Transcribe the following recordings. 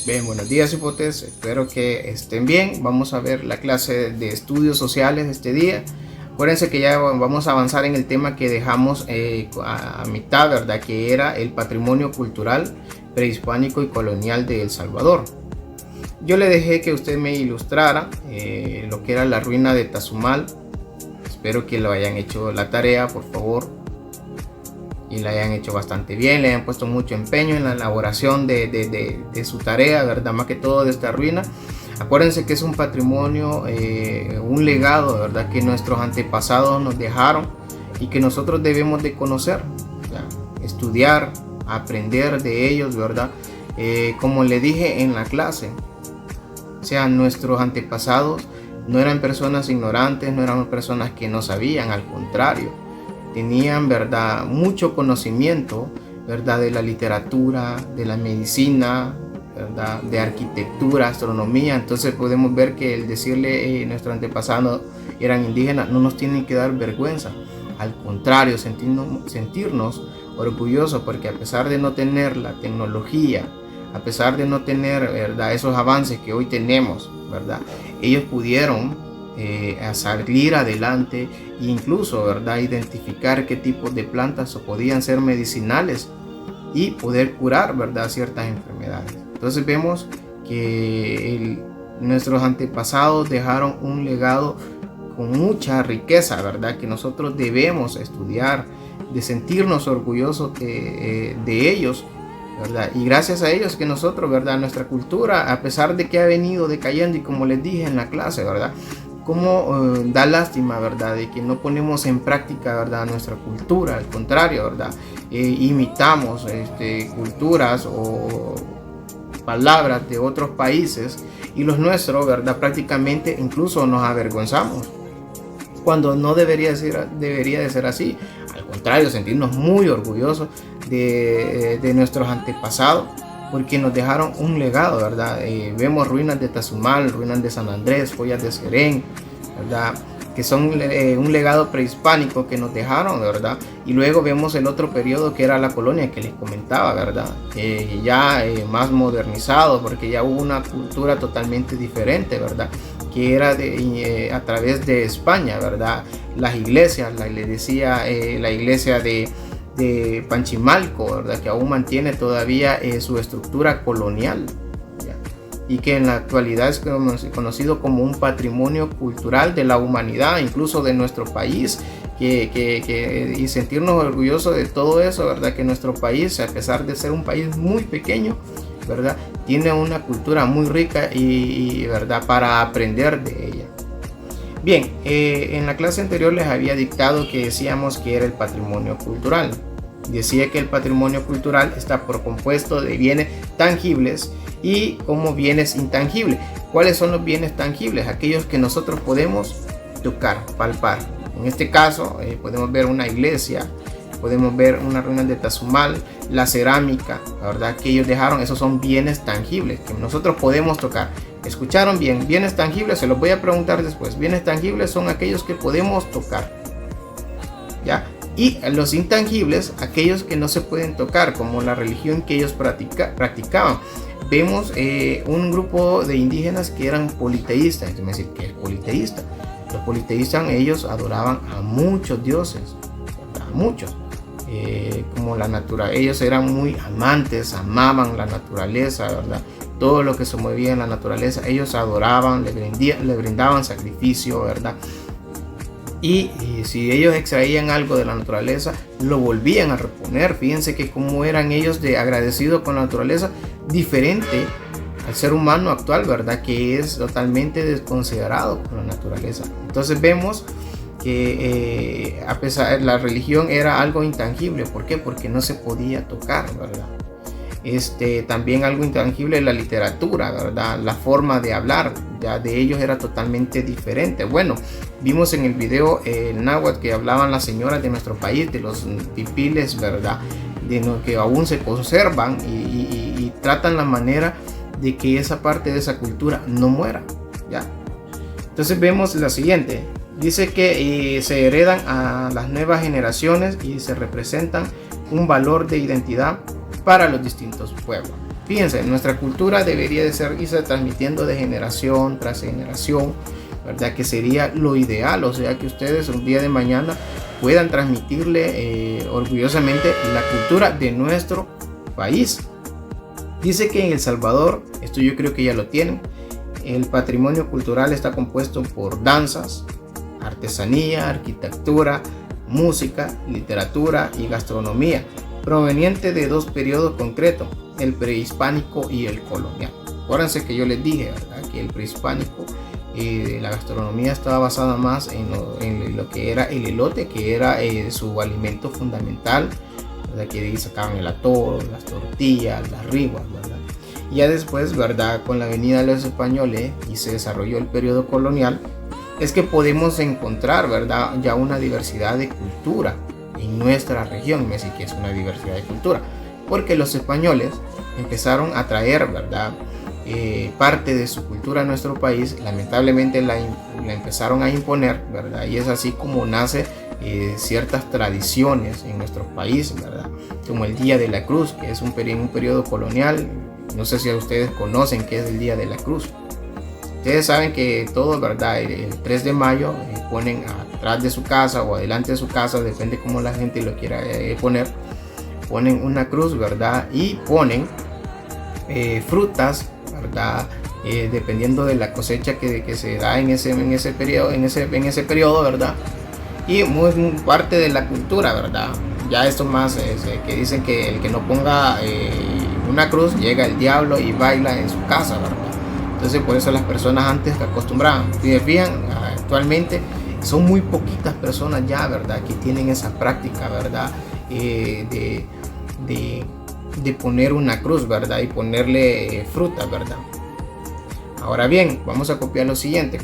Bien, buenos días hipotes, espero que estén bien. Vamos a ver la clase de estudios sociales de este día. Acuérdense que ya vamos a avanzar en el tema que dejamos a mitad, ¿verdad? Que era el patrimonio cultural prehispánico y colonial de El Salvador. Yo le dejé que usted me ilustrara lo que era la ruina de Tazumal. Espero que lo hayan hecho la tarea, por favor, y la hayan hecho bastante bien, le hayan puesto mucho empeño en la elaboración de su tarea, ¿verdad? Más que todo de esta ruina. Acuérdense que es un patrimonio, un legado, ¿verdad? Que nuestros antepasados nos dejaron y que nosotros debemos de conocer, ¿ya? Estudiar, aprender de ellos, ¿verdad? Como le dije en la clase, o sea, nuestros antepasados no eran personas ignorantes, no eran personas que no sabían, al contrario. Tenían, ¿verdad?, mucho conocimiento, ¿verdad?, de la literatura, de la medicina, ¿verdad?, de arquitectura, astronomía. Entonces podemos ver que el decirle nuestros antepasados eran indígenas no nos tiene que dar vergüenza. Al contrario, sentirnos orgullosos, porque a pesar de no tener la tecnología, a pesar de no tener, ¿verdad?, esos avances que hoy tenemos, ¿verdad?, ellos pudieron a salir adelante e incluso, ¿verdad?, identificar qué tipos de plantas podían ser medicinales y poder curar, ¿verdad?, ciertas enfermedades. Entonces vemos que nuestros antepasados dejaron un legado con mucha riqueza, ¿verdad?, que nosotros debemos estudiar, de sentirnos orgullosos de ellos, ¿verdad? Y gracias a ellos que nosotros, ¿verdad?, nuestra cultura, a pesar de que ha venido decayendo, y como les dije en la clase, ¿verdad?, como da lástima, ¿verdad?, de que no ponemos en práctica, ¿verdad?, nuestra cultura. Al contrario, ¿verdad?, imitamos culturas o palabras de otros países y los nuestros, ¿verdad?, prácticamente incluso nos avergonzamos, cuando no debería de ser así. Al contrario, sentirnos muy orgullosos de nuestros antepasados, porque nos dejaron un legado, ¿verdad? Vemos ruinas de Tazumal, ruinas de San Andrés, joyas de Serén, ¿verdad?, que son un legado prehispánico que nos dejaron, ¿verdad? Y luego vemos el otro periodo que era la colonia que les comentaba, ¿verdad? Ya más modernizado, porque ya hubo una cultura totalmente diferente, ¿verdad?, que era a través de España, ¿verdad? Las iglesias, le decía la iglesia de Panchimalco, ¿verdad?, que aún mantiene todavía su estructura colonial, ¿ya?, y que en la actualidad es conocido como un patrimonio cultural de la humanidad, incluso de nuestro país, y sentirnos orgullosos de todo eso, ¿verdad?, que nuestro país, a pesar de ser un país muy pequeño, ¿verdad?, tiene una cultura muy rica y ¿verdad?, para aprender de ella. Bien, en la clase anterior les había dictado que decíamos que era el patrimonio cultural. Decía que el patrimonio cultural está compuesto de bienes tangibles y como bienes intangibles. ¿Cuáles son los bienes tangibles? Aquellos que nosotros podemos tocar, palpar. En este caso podemos ver una iglesia, podemos ver una ruina de Tazumal, la cerámica, la verdad que ellos dejaron. Esos son bienes tangibles que nosotros podemos tocar. ¿Escucharon bien? Bienes tangibles, se los voy a preguntar después. Bienes tangibles son aquellos que podemos tocar, ¿ya? Y los intangibles, aquellos que no se pueden tocar, como la religión que ellos practicaban. Vemos un grupo de indígenas que eran politeístas. Es decir, ¿qué es politeísta? Los politeístas, ellos adoraban a muchos dioses, a muchos. Como la naturaleza, ellos eran muy amantes, amaban la naturaleza, ¿verdad? Todo lo que se movía en la naturaleza, ellos adoraban, le brindaban sacrificio, ¿verdad? Y si ellos extraían algo de la naturaleza, lo volvían a reponer. Fíjense que como eran ellos de agradecidos con la naturaleza, diferente al ser humano actual, ¿verdad?, que es totalmente desconsiderado con la naturaleza. Entonces vemos que a pesar de la religión era algo intangible. ¿Por qué? Porque no se podía tocar, ¿verdad? También algo intangible es la literatura, ¿verdad? La forma de hablar ya de ellos era totalmente diferente. Bueno, vimos en el video el náhuatl que hablaban las señoras de nuestro país, de los pipiles, ¿verdad?, de lo que aún se conservan y tratan la manera de que esa parte de esa cultura no muera, ¿ya? Entonces vemos la siguiente. Dice que se heredan a las nuevas generaciones y se representan un valor de identidad para los distintos pueblos. Fíjense, nuestra cultura debería de irse transmitiendo de generación tras generación, ¿verdad? Que sería lo ideal, o sea, que ustedes un día de mañana puedan transmitirle orgullosamente la cultura de nuestro país. Dice que en El Salvador, esto yo creo que ya lo tienen, el patrimonio cultural está compuesto por danzas, artesanía, arquitectura, música, literatura y gastronomía, proveniente de dos periodos concretos, el prehispánico y el colonial. Acuérdense que yo les dije, ¿verdad?, que el prehispánico, la gastronomía estaba basada más en lo que era el elote, que era su alimento fundamental, ¿verdad?, que de ahí sacaban el atol, las tortillas, las riguas, ¿verdad? Y ya después, ¿verdad?, con la venida de los españoles y se desarrolló el periodo colonial, es que podemos encontrar, ¿verdad?, ya una diversidad de cultura en nuestra región. Me dice que es una diversidad de cultura, porque los españoles empezaron a traer, ¿verdad?, parte de su cultura a nuestro país. Lamentablemente la empezaron a imponer, ¿verdad? Y es así como nace ciertas tradiciones en nuestro país, ¿verdad? Como el Día de la Cruz, que es un periodo colonial. No sé si ustedes conocen qué es el Día de la Cruz. Ustedes saben que todo, ¿verdad?, el 3 de mayo ponen atrás de su casa o adelante de su casa, depende cómo la gente lo quiera ponen una cruz, ¿verdad? Y ponen frutas, ¿verdad? Dependiendo de la cosecha que se da en ese periodo, ¿verdad? Y muy parte de la cultura, ¿verdad? Ya esto más que dicen que el que no ponga una cruz, llega el diablo y baila en su casa, ¿verdad? Entonces por eso las personas antes que acostumbraban, si se fijan, actualmente son muy poquitas personas ya, ¿verdad?, que tienen esa práctica, ¿verdad?, de poner una cruz, ¿verdad?, y ponerle fruta, ¿verdad? Ahora bien, vamos a copiar lo siguiente,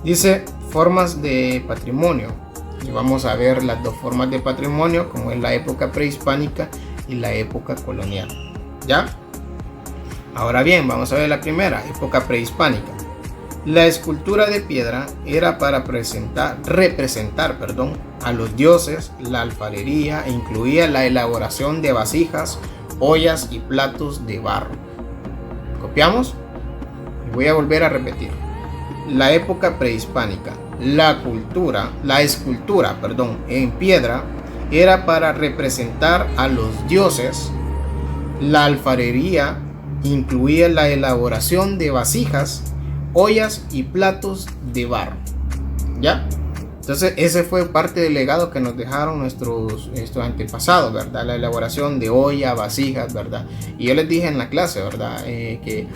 dice formas de patrimonio, y vamos a ver las dos formas de patrimonio, como es la época prehispánica y la época colonial, ¿ya? Ahora bien, vamos a ver la primera, época prehispánica. La escultura de piedra era para representar a los dioses, la alfarería e incluía la elaboración de vasijas, ollas y platos de barro. ¿Copiamos? Voy a volver a repetir. La época prehispánica. La escultura en piedra era para representar a los dioses, la alfarería incluía la elaboración de vasijas, ollas y platos de barro, ¿ya? Entonces ese fue parte del legado que nos dejaron nuestros antepasados, ¿verdad? La elaboración de olla, vasijas, ¿verdad? Y yo les dije en la clase, ¿verdad?, que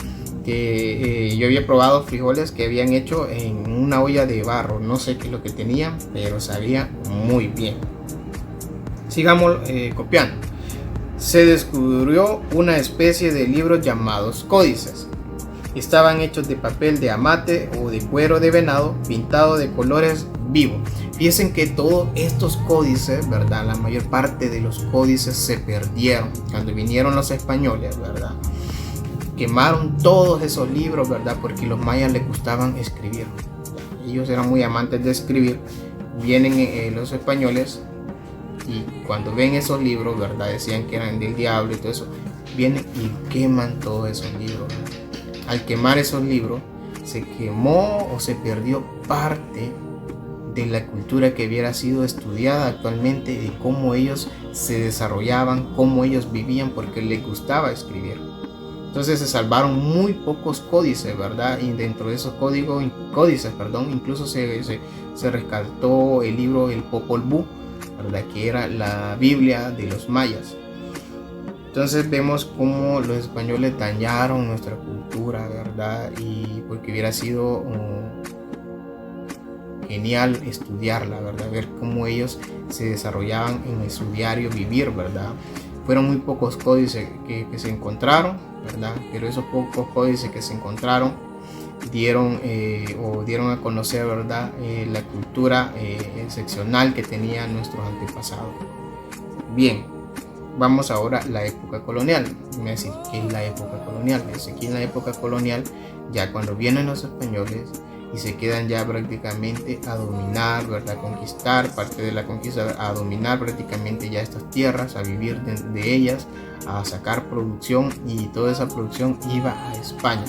yo había probado frijoles que habían hecho en una olla de barro. No sé qué es lo que tenían, pero sabía muy bien. Sigamos copiando. Se descubrió una especie de libros llamados códices. Estaban hechos de papel de amate o de cuero de venado pintado de colores vivos. Fíjense que todos estos códices, ¿verdad?, la mayor parte de los códices se perdieron cuando vinieron los españoles, ¿verdad? Quemaron todos esos libros, ¿verdad?, porque los mayas les gustaban escribir. Ellos eran muy amantes de escribir. Vienen los españoles y cuando ven esos libros, ¿verdad?, decían que eran del diablo y todo eso, vienen y queman todos esos libros, ¿verdad? Al quemar esos libros se quemó o se perdió parte de la cultura que hubiera sido estudiada actualmente, de cómo ellos se desarrollaban, cómo ellos vivían, porque les gustaba escribir. Entonces se salvaron muy pocos códices, ¿verdad? Y dentro de esos códices, incluso se rescató el libro El Popol Vuh, ¿verdad?, que era la Biblia de los mayas. Entonces vemos cómo los españoles dañaron nuestra cultura, ¿verdad? Y porque hubiera sido genial estudiarla, ¿verdad? Ver cómo ellos se desarrollaban en su diario vivir, ¿verdad? Fueron muy pocos códices que se encontraron, ¿verdad? Pero esos pocos códices que se encontraron dieron a conocer, ¿verdad?, la cultura excepcional que tenían nuestros antepasados. Bien. Vamos ahora a la época colonial. Me decís, ¿qué es la época colonial? Aquí en la época colonial, ya cuando vienen los españoles y se quedan ya prácticamente a dominar, ¿verdad?, conquistar, parte de la conquista, a dominar prácticamente ya estas tierras, a vivir de ellas, a sacar producción, y toda esa producción iba a España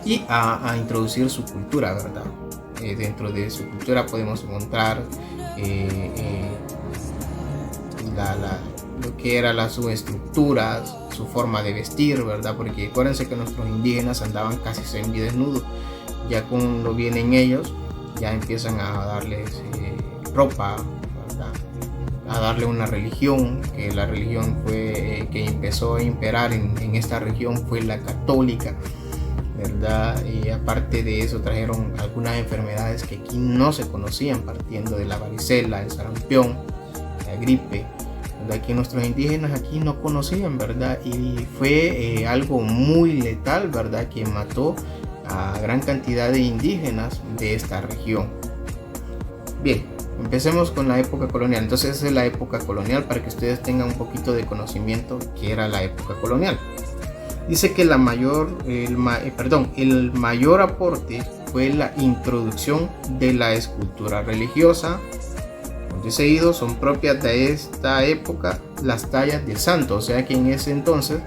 y a introducir su cultura, ¿verdad? Dentro de su cultura podemos encontrar lo que eran las subestructuras, su forma de vestir, ¿verdad? Porque acuérdense que nuestros indígenas andaban casi semidesnudos. Ya cuando vienen ellos, ya empiezan a darles ropa, ¿verdad? A darle una religión, que la religión fue que empezó a imperar en esta región fue la católica, ¿verdad? Y aparte de eso trajeron algunas enfermedades que aquí no se conocían, partiendo de la varicela, el sarampión, la gripe, ¿verdad? Que nuestros indígenas aquí no conocían, ¿verdad? Y fue algo muy letal, ¿verdad? Que mató a gran cantidad de indígenas de esta región. Bien, empecemos con la época colonial. Entonces esa es la época colonial, para que ustedes tengan un poquito de conocimiento que era la época colonial. Dice que el mayor aporte fue la introducción de la escultura religiosa. Ponte seguido, son propias de esta época las tallas del santo, o sea que en ese entonces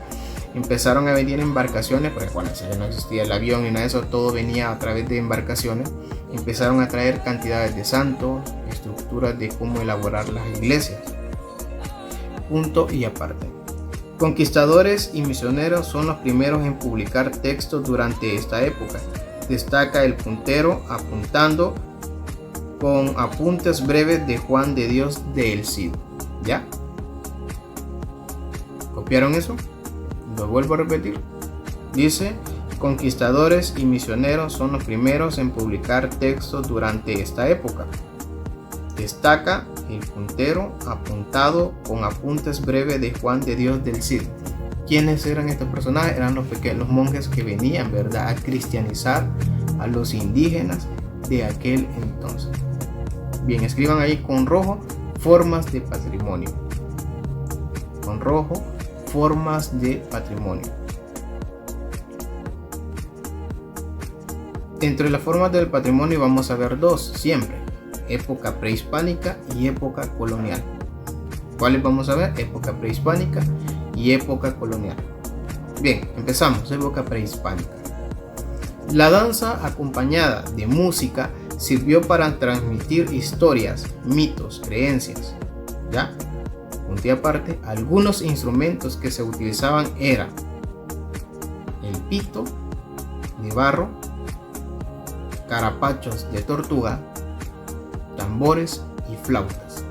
empezaron a venir embarcaciones, porque bueno, ya no existía el avión ni nada de eso, todo venía a través de embarcaciones. Empezaron a traer cantidades de santos, estructuras de cómo elaborar las iglesias. Punto y aparte. Conquistadores y misioneros son los primeros en publicar textos durante esta época. Destaca el puntero apuntando con apuntes breves de Juan de Dios de El Cid. ¿Ya? ¿Copiaron eso? Lo vuelvo a repetir. Dice: conquistadores y misioneros son los primeros en publicar textos durante esta época. Destaca el puntero apuntado con apuntes breves de Juan de Dios del Cid. ¿Quiénes eran estos personajes? Eran los monjes que venían, ¿verdad?, a cristianizar a los indígenas de aquel entonces. Bien, escriban ahí con rojo: formas de patrimonio. Con rojo: formas de patrimonio. Entre las formas del patrimonio vamos a ver dos siempre: época prehispánica y época colonial. ¿Cuáles vamos a ver? Época prehispánica y época colonial. Bien, empezamos. Época prehispánica. La danza acompañada de música sirvió para transmitir historias, mitos, creencias. ¿Ya? Punto y aparte, algunos instrumentos que se utilizaban eran el pito de barro, carapachos de tortuga, tambores y flautas.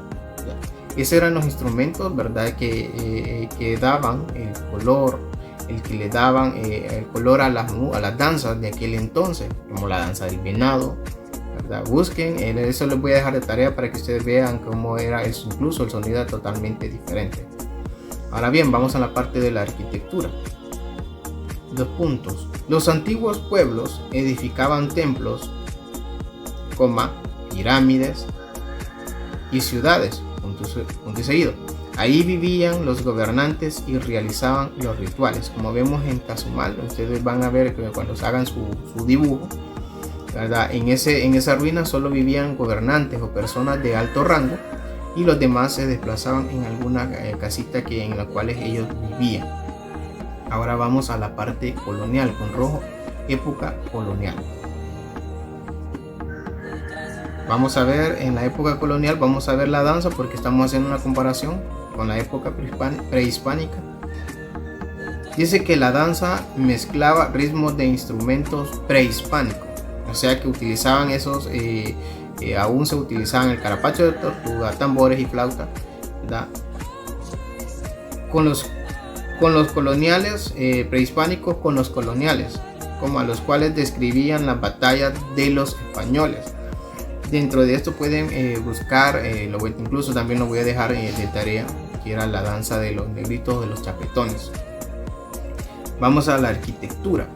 ¿Ya? Esos eran los instrumentos, ¿verdad?, que daban el color, que le daban el color a las danzas de aquel entonces, como la danza del venado, ¿verdad? Busquen, eso les voy a dejar de tarea para que ustedes vean cómo era eso, incluso el sonido era totalmente diferente. Ahora bien, vamos a la parte de la arquitectura. 2 puntos. Los antiguos pueblos edificaban templos, pirámides y ciudades, punto y seguido. Ahí vivían los gobernantes y realizaban los rituales. Como vemos en Tazumal, ustedes van a ver que cuando hagan su dibujo, ¿verdad?, en esa ruina solo vivían gobernantes o personas de alto rango, y los demás se desplazaban en alguna casita en la cual ellos vivían. Ahora vamos a la parte colonial, con rojo: época colonial. Vamos a ver en la época colonial, vamos a ver la danza, porque estamos haciendo una comparación con la época prehispánica. Dice que la danza mezclaba ritmos de instrumentos prehispánicos, o sea que utilizaban esos, aún se utilizaban el carapacho de tortuga, tambores y flauta, ¿verdad? Con los coloniales prehispánicos, con los coloniales, como a los cuales describían las batallas de los españoles. Dentro de esto pueden buscar, incluso también lo voy a dejar de tarea, que era la danza de los negritos, de los chapetones. Vamos a la arquitectura.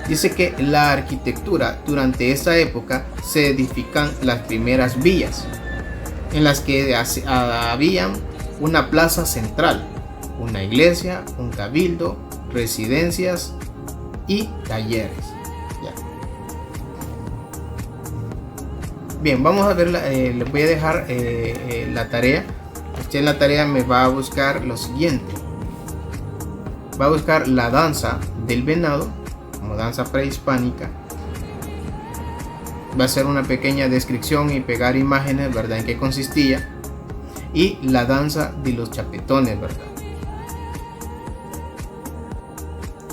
Dice que la arquitectura durante esta época se edifican las primeras villas, en las que había una plaza central, una iglesia, un cabildo, residencias y talleres. Ya. Bien, vamos a ver, les voy a dejar la tarea. Usted en la tarea me va a buscar lo siguiente. Va a buscar la danza del venado como danza prehispánica. Va a hacer una pequeña descripción y pegar imágenes, ¿verdad?, en qué consistía. Y la danza de los chapetones, ¿verdad?,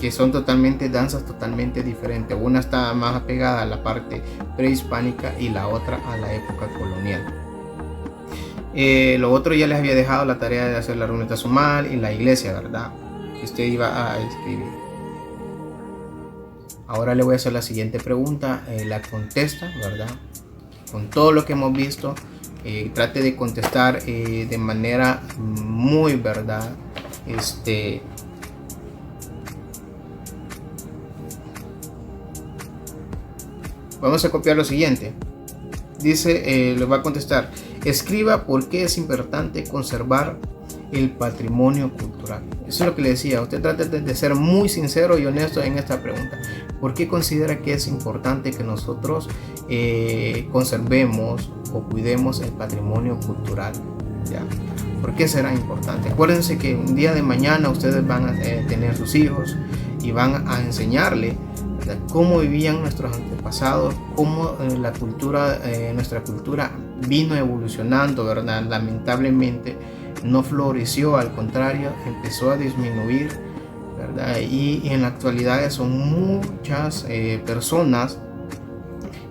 que son danzas totalmente diferentes. Una está más apegada a la parte prehispánica y la otra a la época colonial. Lo otro ya les había dejado la tarea de hacer la ruleta sumal y la iglesia, ¿verdad?, que usted iba a escribir. Ahora le voy a hacer la siguiente pregunta, la contesta, ¿verdad? Con todo lo que hemos visto, trate de contestar de manera muy, ¿verdad? Vamos a copiar lo siguiente. Dice, le va a contestar: escriba por qué es importante conservar el patrimonio cultural. Eso es lo que le decía. Usted trate de ser muy sincero y honesto en esta pregunta. ¿Por qué considera que es importante que nosotros conservemos o cuidemos el patrimonio cultural? ¿Ya? ¿Por qué será importante? Acuérdense que un día de mañana ustedes van a tener sus hijos y van a enseñarle, ¿verdad?, cómo vivían nuestros antepasados, cómo nuestra cultura vino evolucionando, ¿verdad? Lamentablemente no floreció, al contrario, empezó a disminuir, ¿verdad? Y en la actualidad son muchas personas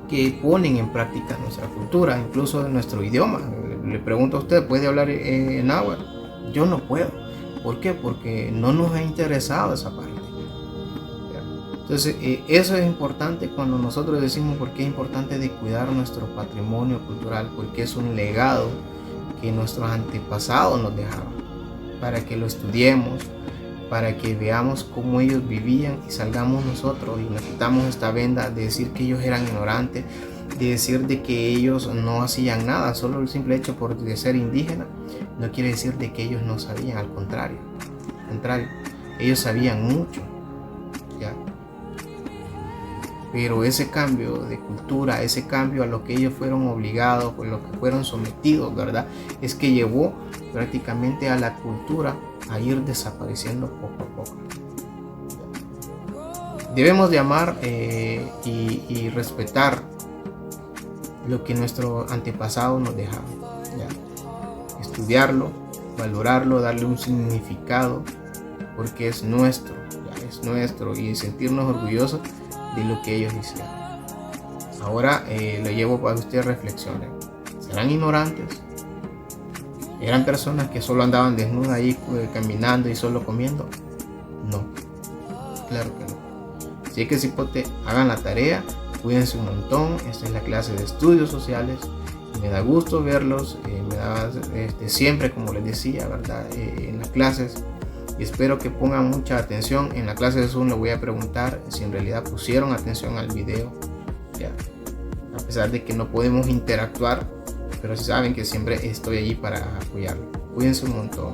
que ponen en práctica nuestra cultura, incluso nuestro idioma. Le pregunto a usted, ¿puede hablar en náhuatl? Yo no puedo. ¿Por qué? Porque no nos ha interesado esa parte. Entonces, eso es importante cuando nosotros decimos por qué es importante de cuidar nuestro patrimonio cultural, porque es un legado que nuestros antepasados nos dejaban, para que lo estudiemos, para que veamos cómo ellos vivían y salgamos nosotros y nos quitamos esta venda de decir que ellos eran ignorantes, de decir de que ellos no hacían nada. Solo el simple hecho de ser indígena no quiere decir de que ellos no sabían, al contrario, ellos sabían mucho, ¿ya? Pero ese cambio de cultura, ese cambio a lo que ellos fueron obligados, por lo que fueron sometidos, ¿verdad?, es que llevó prácticamente a la cultura a ir desapareciendo poco a poco. Debemos de amar y respetar lo que nuestros antepasados nos dejaron, ¿ya? Estudiarlo, valorarlo, darle un significado, porque es nuestro, ¿ya? Es nuestro, y sentirnos orgullosos de lo que ellos hicieron. Ahora lo llevo para que ustedes reflexionen. ¿Serán ignorantes? ¿Eran personas que solo andaban desnudas ahí caminando y solo comiendo? No, claro que no. Así que cipote, hagan la tarea, cuídense un montón. Esta es la clase de estudios sociales. Me da gusto verlos, me da siempre, como les decía, ¿verdad?, en las clases. Y espero que pongan mucha atención. En la clase de Zoom les voy a preguntar si en realidad pusieron atención al video, ¿ya? A pesar de que no podemos interactuar, pero si saben que siempre estoy allí para apoyarlos. Cuídense un montón.